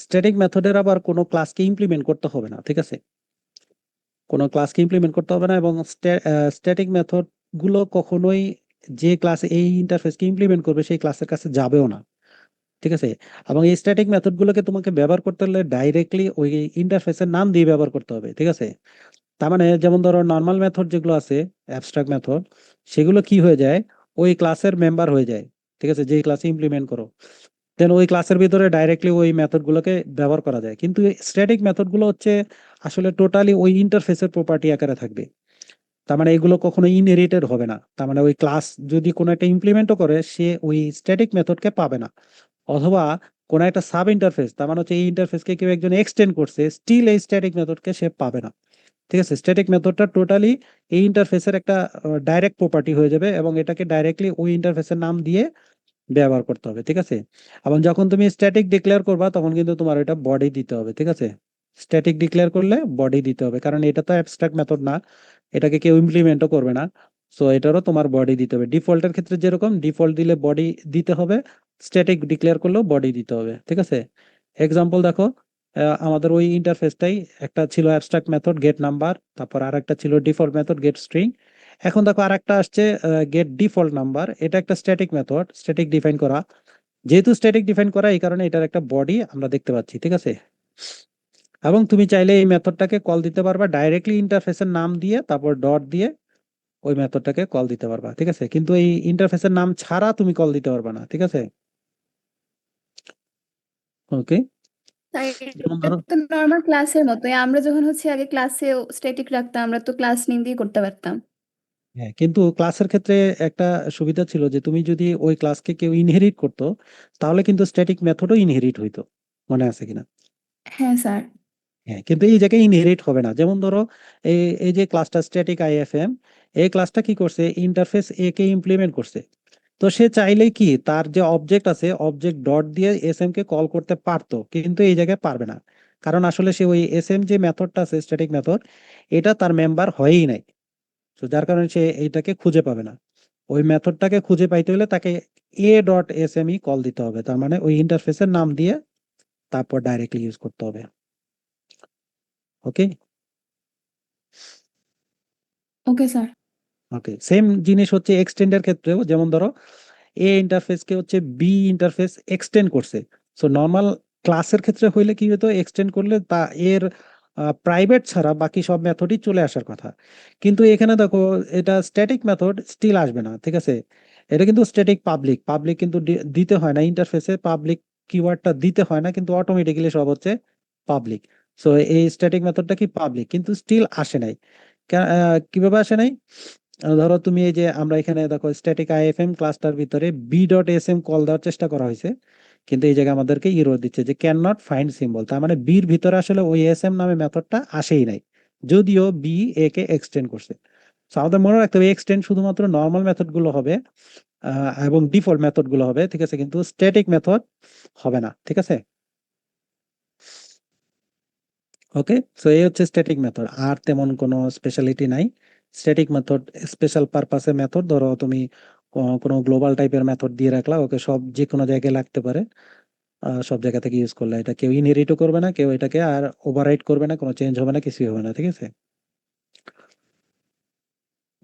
স্ট্যাটিক মেথডের আবার কোনো ক্লাসকে ইমপ্লিমেন্ট করতে হবে না, ঠিক আছে। কোনো ক্লাসকে ইমপ্লিমেন্ট করতে হবে না, এবং স্ট্যাটিক মেথড গুলো কখনোই যে ক্লাসে এই ইন্টারফেসকে ইমপ্লিমেন্ট করবে সেই ক্লাসের কাছে যাবেও না, ঠিক আছে। এবং এই স্ট্যাটিক মেথড গুলোকে তোমাকে ব্যবহার করতে হলে ডাইরেক্টলি ওই ইন্টারফেসের নাম দিয়ে ব্যবহার করতে হবে, ঠিক আছে। তার মানে যেমন ধরো নর্মাল মেথড যেগুলো আছে, অ্যাবস্ট্রাক্ট মেথড, সেগুলো কি হয়ে যায়, ওই ক্লাসের মেম্বার হয়ে যায়, ঠিক আছে, যে ক্লাসে ইমপ্লিমেন্ট করো। দেন ওই ক্লাসের ভিতরে ডাইরেক্টলি ওই মেথড গুলোকে ব্যবহার করা যায়। কিন্তু স্ট্যাটিক মেথড গুলো হচ্ছে আসলে টোটালি ওই ইন্টারফেসের প্রপার্টি আকারে থাকবে। তার মানে এগুলো কখনো ইনহেরিটেড হবে না। তার মানে ওই ক্লাস যদি কোনো একটা ইমপ্লিমেন্টও করে, সে ওই স্ট্যাটিক মেথডকে পাবে না। অথবা কোনো একটা সাব ইন্টারফেস, তার মানে হচ্ছে এই ইন্টারফেসকে কেউ একজন এক্সটেন্ড করছে, স্টিল এই স্ট্যাটিক মেথডকে সে পাবে না, ঠিক আছে। স্ট্যাটিক মেথডটা টোটালি এই ইন্টারফেসের একটা ডাইরেক্ট প্রপার্টি হয়ে যাবে, এবং এটাকে ডাইরেক্টলি ওই ইন্টারফেসের নাম দিয়ে ব্যবহার করতে হবে, ঠিক আছে। এবং যখন তুমি স্ট্যাটিক ডিক্লেয়ার করবা তখন কিন্তু তোমার এটা বডি দিতে হবে, ঠিক আছে। স্ট্যাটিক ডিক্লেয়ার করলে বডি দিতে হবে, কারণ এটা তো অ্যাবস্ট্রাক্ট মেথড না, এটাকে কেউ ইমপ্লিমেন্টও করবে না। সো এটারও তোমার বডি দিতে হবে। ডিফল্টের ক্ষেত্রে যেরকম ডিফল্ট দিলে বডি দিতে হবে, স্ট্যাটিক ডিক্লেয়ার করলেও বডি দিতে হবে, ঠিক আছে। এক্সাম্পল দেখো, আমাদের ওই ইন্টারফেসটাই একটা ছিল অ্যাবস্ট্রাক্ট মেথড গেট নাম্বার, তারপর আর একটা ছিল ডিফল্ট মেথড গেট স্ট্রিং। এখন দেখো আর একটা আসছে গেট ডিফল্ট নাম্বার, এটা একটা স্ট্যাটিক মেথড, স্ট্যাটিক ডিফাইন করা। যেহেতু স্ট্যাটিক ডিফাইন করা, এই কারণে এটার একটা বডি আমরা দেখতে পাচ্ছি, ঠিক আছে। এবং তুমি চাইলে এই মেথডটাকে কল দিতে পারবা ডাইরেক্টলি ইন্টারফেসের নাম দিয়ে, তারপর ডট দিয়ে ওই মেথডটাকে কল দিতে পারবা, ঠিক আছে। কিন্তু এই ইন্টারফেসের নাম ছাড়া তুমি কল দিতে পারবা না, ঠিক আছে। ওকে, তাই যেমন এটা ধরো, তো নর্মাল ক্লাসের মতোই, আমরা যখন হচ্ছে আগে ক্লাসে স্ট্যাটিক রাখতাম, আমরা তো ক্লাস নেম দিয়ে করতে পারতাম। হ্যাঁ, কিন্তু ক্লাসের ক্ষেত্রে একটা সুবিধা ছিল যে তুমি যদি ওই ক্লাসকে কেউ ইনহেরিট করতো, তাহলে কিন্তু স্ট্যাটিক মেথডও ইনহেরিট হইতো, মনে আছে কিনা? হ্যাঁ স্যার। হ্যাঁ, কিন্তু এই জায়গায় ইনহেরিট হবে না। যেমন ধরো, এই এই যে ক্লাসটা স্ট্যাটিক আইএফএম, এই ক্লাসটা কি করছে, ইন্টারফেস এ কে ইমপ্লিমেন্ট করছে। তো সে চাইলেই কি তার যে অবজেক্ট আছে, অবজেক্ট ডট দিয়ে এস এম কে কল করতে পারতো, কিন্তু এই জায়গায় পারবে না। কারণ আসলে সে ওই এস এম যে মেথডটা আছে, স্ট্যাটিক মেথড, এটা তার মেম্বার হয়ই নাই। তো যার কারণে সে এইটাকে খুঁজে পাবে না। ওই মেথডটাকে খুঁজে পাইতে হলে তাকে A dot S M E call দিতে হবে, তার মানে ওই ইন্টারফেসের নাম দিয়ে তারপর ডাইরেক্টলি ইউজ করতে হবে। ওকে, ওকে স্যার। ওকে, সেম জিনিস হচ্ছে এক্সটেন্ডের ক্ষেত্রেও। যেমন ধরো, এ ইন্টারফেসকে হচ্ছে বি ইন্টারফেস এক্সটেন্ড করছে। সো নর্মাল ক্লাসের ক্ষেত্রে হইলে কি হতো, এক্সটেন্ড করলে তা এর প্রাইভেট ছাড়া বাকি সব মেথডই চলে আসার কথা। কিন্তু এখানে দেখো, এটা স্ট্যাটিক মেথড স্টিল আসবে না, ঠিক আছে। এটা কিন্তু স্ট্যাটিক পাবলিক, পাবলিক কিন্তু দিতে হয় না ইন্টারফেসে, পাবলিক কিওয়ার্ডটা দিতে হয় না, কিন্তু অটোমেটিক্যালি সব হচ্ছে পাবলিক। সো এই স্ট্যাটিক মেথডটা কি পাবলিক, কিন্তু স্টিল আসে নাই। কিভাবে আসে নাই? ধরো তুমি এই যে আমরা এখানে দেখো স্ট্যাটিক আইএফএম ক্লাসটার ভিতরে B dot S M call দেওয়ার চেষ্টা করা হয়েছে, কিন্তু এই জায়গায় আমাদেরকে ইরর দিচ্ছে যে ক্যান নট ফাইন্ড সিম্বল। তার মানে বির ভিতরে আসলে ওই এস এম নামে মেথডটা আসেই নাই, যদিও বি এ কে এক্সটেন্ড করছে। সো আমাদের মনে রাখতে হবে এক্সটেন্ড শুধুমাত্র নর্মাল মেথড গুলো হবে এবং ডিফল্ট মেথড গুলো হবে, ঠিক আছে, কিন্তু স্ট্যাটিক মেথড হবে না, ঠিক আছে। ওকে, সো এই হচ্ছে স্ট্যাটিক মেথড, আর তেমন কোনো স্পেশালিটি নাই। স্ট্যাটিক মেথড স্পেশাল পারপাসে মেথড, ধরো তুমি কোনো গ্লোবাল টাইপের মেথড দিয়ে রাখলা, ওকে সব যে কোনো জায়গায় লাগতে পারে, সব জায়গা থেকে ইউজ করলে এটা কেউ ইনহেরিটও করবে না, কেউ এটাকে আর ওভাররাইট করবে না, কোনো চেঞ্জ হবে না, কিছুই হবে না, ঠিক আছে।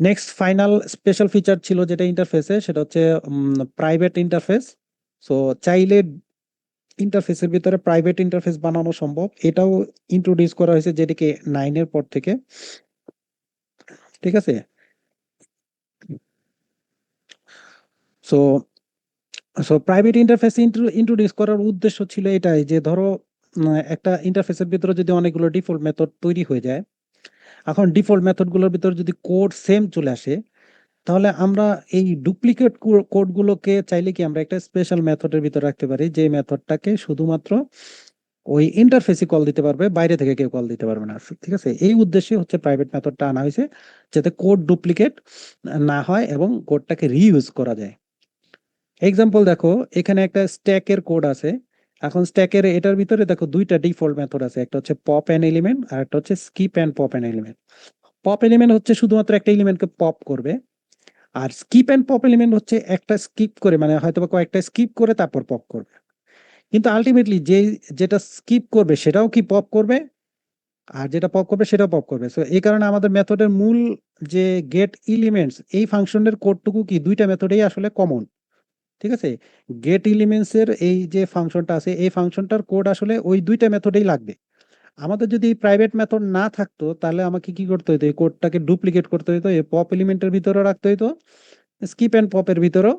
নেক্সট ফাইনাল স্পেশাল ফিচার ছিল যেটা ইন্টারফেসে, সেটা হচ্ছে প্রাইভেট ইন্টারফেস। সো চাইলে ইন্টারফেসের ভিতরে প্রাইভেট ইন্টারফেস বানানো সম্ভব, এটাও ইন্ট্রোডিউস করা হয়েছে যেটিকে 9 এর পর থেকে, ঠিক আছে। So so private interface introduce করার উদ্দেশ্য ছিল এটাই যে ধরো একটা ইন্টারফেসের ভিতরে যদি অনেকগুলো ডিফল্ট মেথড তৈরি হয়ে যায়, এখন ডিফল্ট মেথডগুলোর ভিতরে যদি কোড সেম চলে আসে, তাহলে আমরা এই ডুপ্লিকেট কোডগুলোকে চাইলে কি আমরা একটা স্পেশাল মেথডের ভিতরে রাখতে পারি, যে মেথডটাকে শুধুমাত্র ওই ইন্টারফেসই কল দিতে পারবে, বাইরে থেকে কেউ কল দিতে পারবে না, ঠিক আছে। এই উদ্দেশ্যে হচ্ছে প্রাইভেট মেথডটা আনা হয়েছে, যাতে কোড ডুপ্লিকেট না হয় এবং কোডটাকে রিইউজ করা যায়। এক্সাম্পল দেখো, এখানে একটা স্ট্যাকের কোড আছে। এখন স্ট্যাকের এটার ভিতরে দেখো দুইটা ডিফল্ট মেথড আছে, একটা হচ্ছে পপ অ্যান এলিমেন্ট আর একটা হচ্ছে skip and pop an element. Pop element হচ্ছে শুধুমাত্র একটা এলিমেন্টকে পপ করবে, আর স্কিপ অ্যান্ড পপ এলিমেন্ট হচ্ছে একটা স্কিপ করে, মানে হয়তো বা কয়েকটা স্কিপ করে তারপর পপ করবে। কিন্তু আলটিমেটলি যেটা স্কিপ করবে সেটাও কি পপ করবে, আর যেটা পপ করবে সেটাও পপ করবে। সো এই কারণে আমাদের মেথডের মূল যে গেট এলিমেন্টস, এই ফাংশনের কোডটুকু কি দুইটা মেথডেই আসলে কমন, ঠিক আছে। গেট এলিমেন্টস এর এই যে ফাংশনটা আছে, এই ফাংশনটার কোড আসলে ওই দুইটা মেথডেই লাগবে। আমাদের যদি প্রাইভেট মেথড না থাকতো, তাহলে আমাকে কি করতে হতো, এই কোডটাকে ডুপ্লিকেট করতে হতো, এই পপ এলিমেন্টের ভিতরেও রাখতে হতো, স্কিপ অ্যান্ড পপের ভিতরেও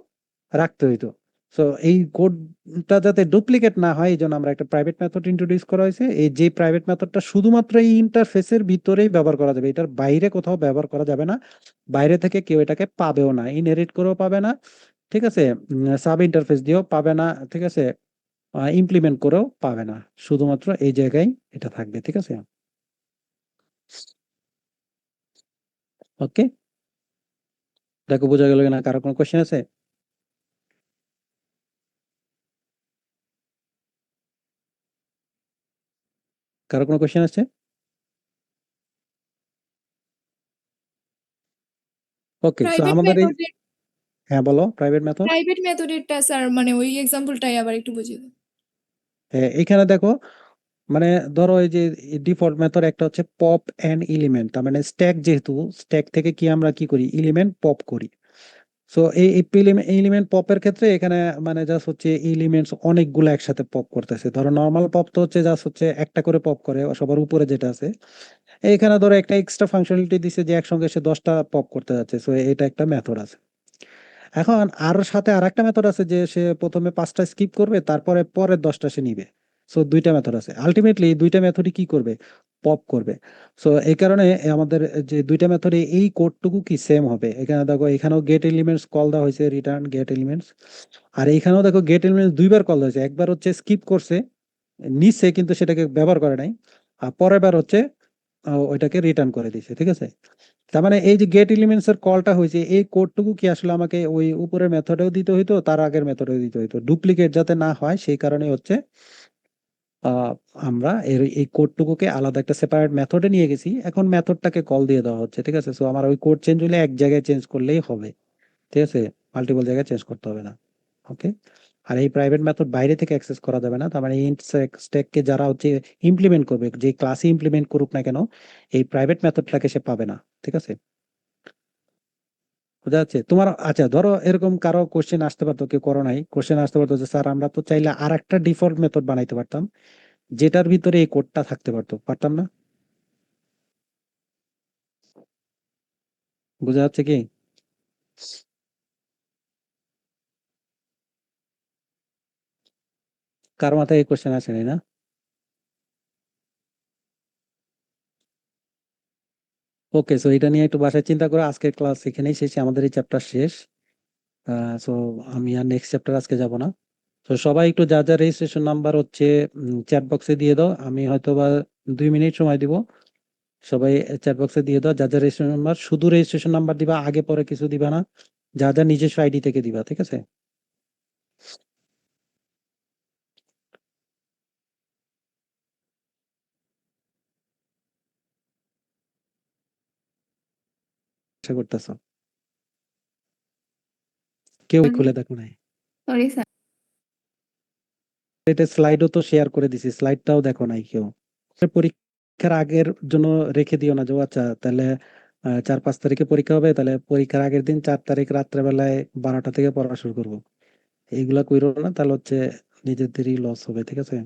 রাখতে হইতো। সো এই কোডটা যাতে ডুপ্লিকেট না হয়, এই জন্য আমরা একটা প্রাইভেট মেথড ইন্ট্রোডিউস করা হয়েছে, এই যে প্রাইভেট মেথডটা শুধুমাত্র এই ইন্টারফেসের ভিতরেই ব্যবহার করা যাবে, এটার বাইরে কোথাও ব্যবহার করা যাবে না, বাইরে থেকে কেউ এটাকে পাবেও না, ইনহেরিট করেও পাবে না, ঠিক আছে, সাব ইন্টারফেস দিয়েও পাবে না, ঠিক আছে, ইমপ্লিমেন্ট করেও পাবে না, শুধুমাত্র এই জায়গায় এটা থাকবে, ঠিক আছে। ওকে, দেখো বোঝা গেল কিনা, কারো কোনো কোশ্চেন আছে? কারো কোনো কোশ্চেন আছে? ওকে, সো প্রাইভেট আমাদের এই, মেথডের হ্যাঁ বলো, প্রাইভেট মেথড। প্রাইভেট মেথডেরটা স্যার মানে ওই এক্সাম্পলটাই আবার একটু বুঝিয়ে দিন। এখানে দেখো, মানে ধরো এই যে ডিফল্ট মেথড একটা হচ্ছে পপ এন্ড এলিমেন্ট, তার মানে স্ট্যাক, যেহেতু স্ট্যাক থেকে কি আমরা কি করি, এলিমেন্ট পপ করি। সো এই এলিমেন্ট পপের ক্ষেত্রে এখানে মানে জাস্ট হচ্ছে এলিমেন্টস অনেকগুলো একসাথে পপ করতেছে। ধরো নর্মাল পপ তো হচ্ছে জাস্ট হচ্ছে একটা করে পপ করে সবার উপরে যেটা আছে, এখানে ধরো একটা এক্সট্রা ফাংশনালিটি দিছে যে একসঙ্গে সে 10টা পপ করতে যাচ্ছে, সো এটা একটা মেথড আছে। এখন আর সাথে আর একটা মেথড আছে যে সে প্রথমে 5টা স্কিপ করবে, তারপরে পরের 10টা সে নিবে। সো দুইটা মেথড আছে, আলটিমেটলি দুইটা মেথডই কি করবে, পপ করবে। সো এই কারণে আমাদের যে দুইটা মেথডে এই কোডটুকু কি সেম হবে। এখানে দেখো, এখানেও গেট এলিমেন্টস কল দেওয়া হয়েছে, রিটার্ন গেট এলিমেন্টস, আর এইখানেও দেখো গেট এলিমেন্টস দুইবার কল দেওয়া হয়েছে, একবার হচ্ছে স্কিপ করছে নিচে কিন্তু সেটাকে ব্যবহার করে নাই, আর পরের বার হচ্ছে ওইটাকে রিটার্ন করে দিয়েছে, ঠিক আছে। তার মানে এই যে গেট এলিমেন্টস এর কলটা হয়েছে, এই কোডটুকু কি আসলে আমাকে ওই উপরের মেথডেও দিতে হইতো, তার আগের মেথডেও দিতে হইতো, ডুপ্লিকেট যাতে না হয় সেই কারণে হচ্ছে আহ, আমরা এই কোডটুকুকে আলাদা একটা সেপারেট মেথডে নিয়ে গেছি, এখন মেথডটাকে কল দিয়ে দেওয়া হচ্ছে, ঠিক আছে। সো আমার ওই কোড চেঞ্জ হলে এক জায়গায় চেঞ্জ করলেই হবে, ঠিক আছে, মাল্টিপল জায়গায় চেঞ্জ করতে হবে না। ওকে, আর এই প্রাইভেট মেথড বাইরে থেকে অ্যাক্সেস করা যাবে না, তার মানে এই স্ট্যাককে যারা হচ্ছে ইমপ্লিমেন্ট করবে, যে ক্লাসে ইমপ্লিমেন্ট করুক না কেন, এই প্রাইভেট মেথডটাকে সে পাবে না, ঠিক আছে। বোঝা যাচ্ছে তোমার? আচ্ছা, ধরো এরকম কারো কোশ্চেন আসতে পারতো, কেউ করো নাই, কোশ্চেন আসতে পারতো যে স্যার আমরা তো চাইলে আর একটা ডিফল্ট মেথড বানাইতে পারতাম, যেটার ভিতরে এই কোডটা থাকতে পারতো, পারতাম না? বোঝা যাচ্ছে কি? কার মাথায় এই কোশ্চেন আসেনি না? ওকে, সো এটা নিয়ে একটু বাসায় চিন্তা করে, আজকের ক্লাস এখানেই শেষ, আমাদের এই চ্যাপ্টার শেষ। সো আমি আর নেক্সট চ্যাপ্টার আজকে যাব না। তো সবাই একটু যা যা রেজিস্ট্রেশন নাম্বার হচ্ছে চ্যাট বক্সে দিয়ে দাও, আমি হয়তো বা 2 মিনিট সময় দিব, সবাই চ্যাট বক্সে দিয়ে দাও, যার রেজিস্ট্রেশন নাম্বার, শুধু রেজিস্ট্রেশন নাম্বার দিবা, আগে পরে কিছু দিবা না, যা নিজস্ব আইডি থেকে দিবা, ঠিক আছে? আশা করতেছো কেউ খুলে দেখো নাই। Sorry sir. এটা স্লাইডও তো শেয়ার করে দিছি, স্লাইডটাও দেখো নাই কেউ। পরীক্ষার আগের জন্য রেখে দিও না যে ও আচ্ছা তাহলে 4-5 তারিখে পরীক্ষা হবে, তাহলে পরীক্ষার আগের দিন 4 তারিখ রাত্রেবেলায় 12টা থেকে পড়া শুরু করবো, এইগুলা কইরো না, তাহলে হচ্ছে নিজেদেরই লস হবে, ঠিক আছে?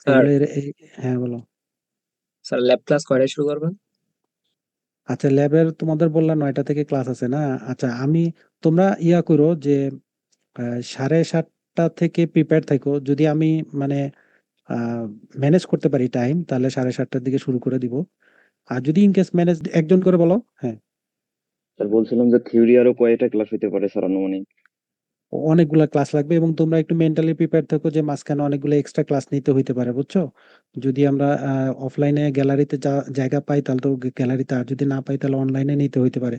স্যার এগুলো হ্যাঁ বলো। স্যার ল্যাব ক্লাস কয়টায় শুরু করবেন? আচ্ছা ল্যাবের তোমাদের বললাম 9টা থেকে ক্লাস আছে না? আচ্ছা তোমরা ইয়া করো যে 7:30টা থেকে প্রিপেয়ার থাকো, যদি আমি মানে ম্যানেজ করতে পারি টাইম, তাহলে 7:30টার দিকে শুরু করে দিব। আর যদি ইন কেস ম্যানেজ, একজন করে বলো। হ্যাঁ, স্যার বলছিলাম যে থিওরি আরো কয়টা ক্লাস হইতে পারে স্যার আনুমানিক? অনেকগুলা ক্লাস লাগবে এবং তোমরা একটু মেন্টালি প্রিপেয়ার থাকো যে মাঝখানে অনেকগুলো এক্সট্রা ক্লাস নিতে হইতে পারে, বুঝছো? যদি আমরা অফলাইনে গ্যালারিতে জায়গা পাই তাহলে তো গ্যালারিতে, আর যদি না পাই তাহলে অনলাইনে নিতে হইতে পারে।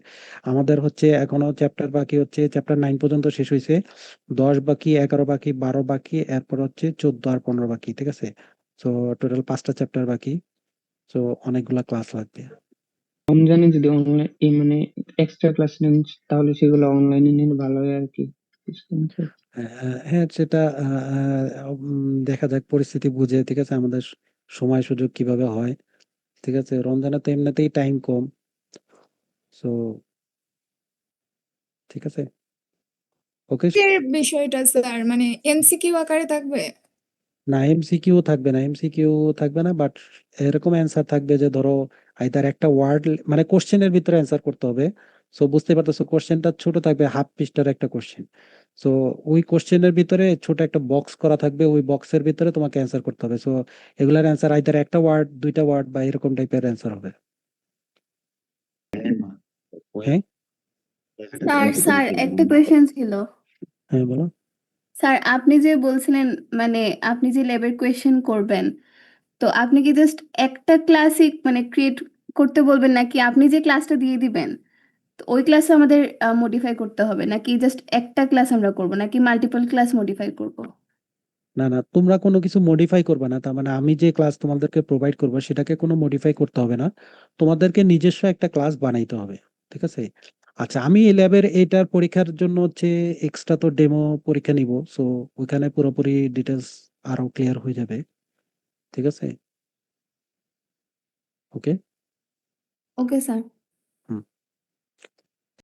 আমাদের হচ্ছে এখনো চ্যাপ্টার বাকি, হচ্ছে চ্যাপ্টার 9 পর্যন্ত শেষ হয়েছে, 10 বাকি, 11 বাকি, 12 বাকি, এরপর হচ্ছে 14 আর 15 বাকি, ঠিক আছে? তো টোটাল 5টা চ্যাপ্টার বাকি, তো অনেকগুলা ক্লাস লাগবে। রমজানে যদি অনলাইন মানে এক্সট্রা ক্লাস নেন তাহলে সেগুলো অনলাইনে নিলে ভালো হয় আর কি, বুঝলেন স্যার? হ্যাঁ সেটা দেখা যাক পরিস্থিতি বুঝে, ঠিক আছে? আমাদের সময় সুযোগ কিভাবে হয়, ঠিক আছে? রমজানে তো এমনিতেই টাইম কম, সো ঠিক আছে, ওকে। এর বিষয়টা স্যার মানে এমসিকিউ আকারে থাকবে? না এমসিকিউ থাকবে না, এমসিকিউ থাকবে না, বাট এরকম অ্যান্সার থাকবে যে ধরো আইদার একটা ওয়ার্ড মানে কোশ্চেনের ভিতরে অ্যান্সার করতে হবে। সো বুঝতে পারতেছো কোশ্চেনটা ছোট থাকবে, হাফ পৃষ্ঠার একটা কোশ্চেন। সো ওই কোশ্চেনের ভিতরে ছোট একটা বক্স করা থাকবে, ওই বক্সের ভিতরে তোমাকে অ্যান্সার করতে হবে। সো এগুলার অ্যান্সার আইদার একটা ওয়ার্ড, 2টা ওয়ার্ড বা এরকম টাইপের অ্যান্সার হবে। হ্যাঁ স্যার একটা কোয়েশ্চেন ছিল। হ্যাঁ বলো। স্যার আপনি যে বলছিলেন মানে আপনি যে ল্যাবের কোয়েশ্চেন করবেন, তো আপনি কি জাস্ট একটা ক্লাসই মানে ক্রিয়েট করতে বলবেন নাকি আপনি যে ক্লাসটা দিয়ে দিবেন তো ওই ক্লাসে আমাদের মডিফাই করতে হবে, নাকি জাস্ট একটা ক্লাস আমরা করব, নাকি মাল্টিপল ক্লাস মডিফাই করব? না না, তোমরা কোনো কিছু মডিফাই করবে না, তার মানে আমি যে ক্লাস তোমাদেরকে প্রোভাইড করবো সেটাকে কোনো মডিফাই করতে হবে না, তোমাদেরকে নিজস্ব একটা ক্লাস বানাইতে হবে, ঠিক আছে? আচ্ছা আমি এই ল্যাবের এটার পরীক্ষার জন্য হচ্ছে এক্সট্রা তো ডেমো পরীক্ষা নিব, সো ওইখানে পুরোপুরি ডিটেলস আরো ক্লিয়ার হয়ে যাবে, ঠিক আছে? ওকে। Okay sir.